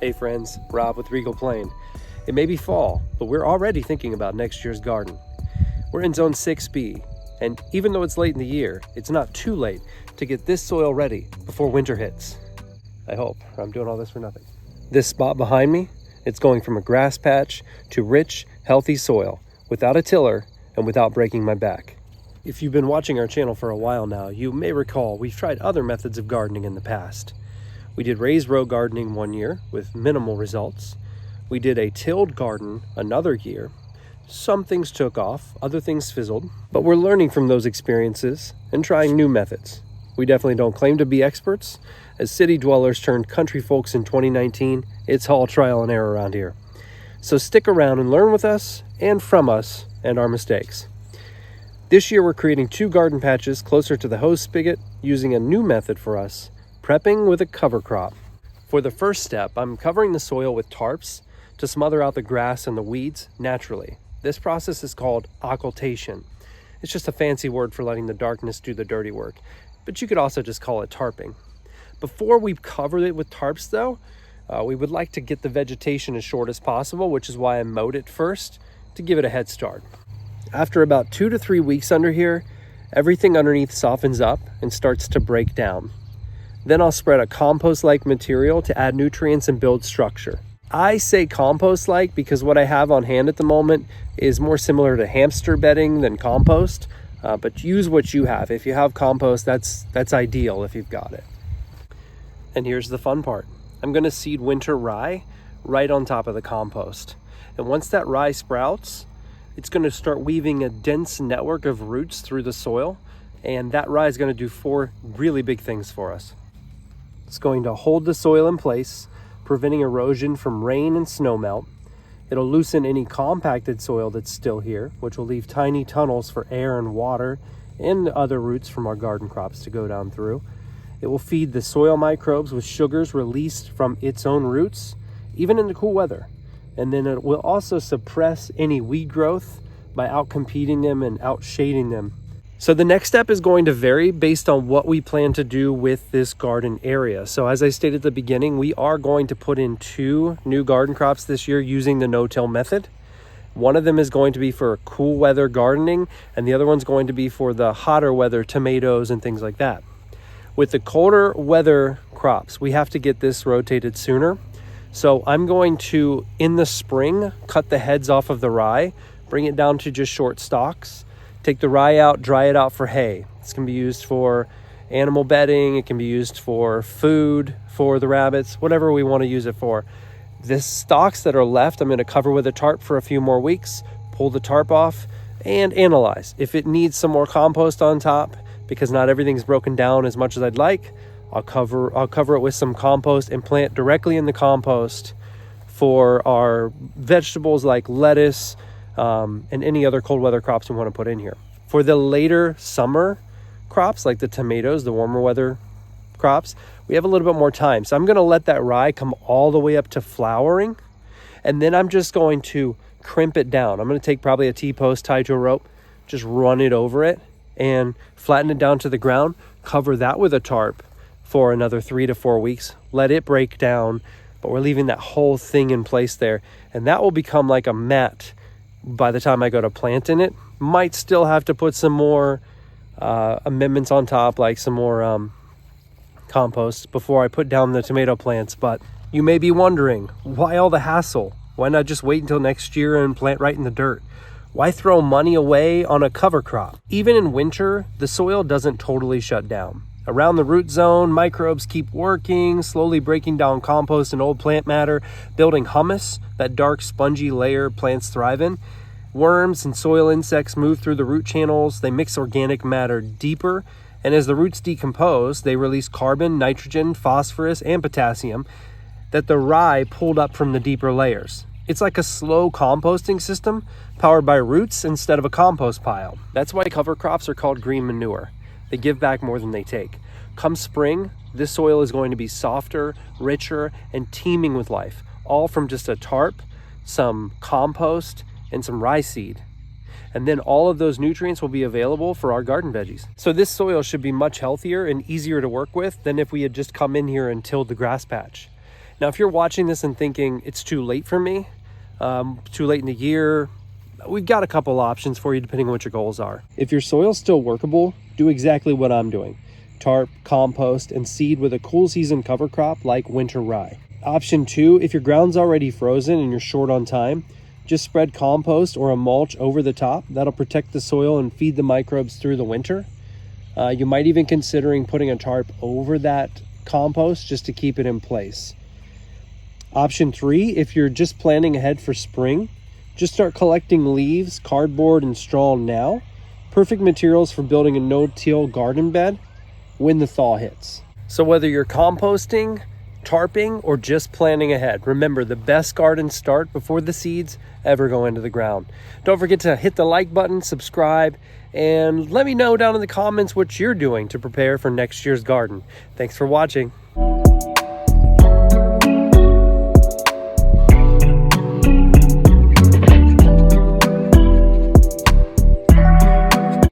Hey friends, Rob with Regal Plain. It may be fall, but we're already thinking about next year's garden. We're in Zone 6B, and even though it's late in the year, it's not too late to get this soil ready before winter hits. I hope. I'm doing all this for nothing. This spot behind me, it's going from a grass patch to rich, healthy soil without a tiller and without breaking my back. If you've been watching our channel for a while now, you may recall we've tried other methods of gardening in the past. We did raised row gardening one year with minimal results. We did a tilled garden another year. Some things took off, other things fizzled, but we're learning from those experiences and trying new methods. We definitely don't claim to be experts. As city dwellers turned country folks in 2019, it's all trial and error around here. So stick around and learn with us and from us and our mistakes. This year we're creating 2 garden patches closer to the hose spigot using a new method for us, prepping with a cover crop. For the first step, I'm covering the soil with tarps to smother out the grass and the weeds naturally. This process is called occultation. It's just a fancy word for letting the darkness do the dirty work, but you could also just call it tarping. Before we cover it with tarps though, we would like to get the vegetation as short as possible, which is why I mowed it first to give it a head start. After about 2 to 3 weeks under here, everything underneath softens up and starts to break down. Then I'll spread a compost-like material to add nutrients and build structure. I say compost-like because what I have on hand at the moment is more similar to hamster bedding than compost, but use what you have. If you have compost, that's ideal if you've got it. And here's the fun part. I'm gonna seed winter rye right on top of the compost. And once that rye sprouts, it's gonna start weaving a dense network of roots through the soil, and that rye is gonna do 4 really big things for us. It's going to hold the soil in place, preventing erosion from rain and snow melt. It'll loosen any compacted soil that's still here, which will leave tiny tunnels for air and water and other roots from our garden crops to go down through. It will feed the soil microbes with sugars released from its own roots, even in the cool weather. And then it will also suppress any weed growth by outcompeting them and outshading them. So the next step is going to vary based on what we plan to do with this garden area. So as I stated at the beginning, we are going to put in 2 new garden crops this year using the no-till method. One of them is going to be for cool weather gardening, and the other one's going to be for the hotter weather tomatoes and things like that. With the colder weather crops, we have to get this rotated sooner. So I'm going to, in the spring, cut the heads off of the rye, bring it down to just short stalks, take the rye out, dry it out for hay. This can be used for animal bedding. It can be used for food for the rabbits, whatever we want to use it for. The stalks that are left, I'm going to cover with a tarp for a few more weeks, pull the tarp off, and analyze. If it needs some more compost on top, because not everything's broken down as much as I'd like, I'll cover it with some compost and plant directly in the compost for our vegetables like lettuce, and any other cold weather crops we want to put in here. For the later summer crops, like the tomatoes, the warmer weather crops, we have a little bit more time. So I'm going to let that rye come all the way up to flowering, and then I'm just going to crimp it down. I'm going to take probably a T-post tied to a rope, just run it over it and flatten it down to the ground, cover that with a tarp for another 3 to 4 weeks, let it break down, but we're leaving that whole thing in place there, and that will become like a mat by the time I go to plant in it. Might still have to put some more amendments on top, like some more compost before I put down the tomato plants. But you may be wondering, why all the hassle? Why not just wait until next year and plant right in the dirt? Why throw money away on a cover crop? Even in winter, the soil doesn't totally shut down. Around the root zone, microbes keep working, slowly breaking down compost and old plant matter, building humus, that dark spongy layer plants thrive in. Worms and soil insects move through the root channels. They mix organic matter deeper, and as the roots decompose, they release carbon, nitrogen, phosphorus, and potassium that the rye pulled up from the deeper layers. It's like a slow composting system powered by roots instead of a compost pile. That's why cover crops are called green manure. They give back more than they take. Come spring, this soil is going to be softer, richer, and teeming with life, all from just a tarp, some compost, and some rye seed. And then all of those nutrients will be available for our garden veggies. So this soil should be much healthier and easier to work with than if we had just come in here and tilled the grass patch. Now, if you're watching this and thinking it's too late for me, too late in the year, we've got a couple options for you depending on what your goals are. If your soil's still workable, do exactly what I'm doing. Tarp, compost, and seed with a cool season cover crop like winter rye. Option 2, if your ground's already frozen and you're short on time, just spread compost or a mulch over the top. That'll protect the soil and feed the microbes through the winter. You might even considering putting a tarp over that compost just to keep it in place. Option 3, if you're just planning ahead for spring, just start collecting leaves, cardboard, and straw now. Perfect materials for building a no-till garden bed when the thaw hits. So whether you're composting, tarping, or just planning ahead, remember the best gardens start before the seeds ever go into the ground. Don't forget to hit the like button, subscribe, and let me know down in the comments what you're doing to prepare for next year's garden. Thanks for watching.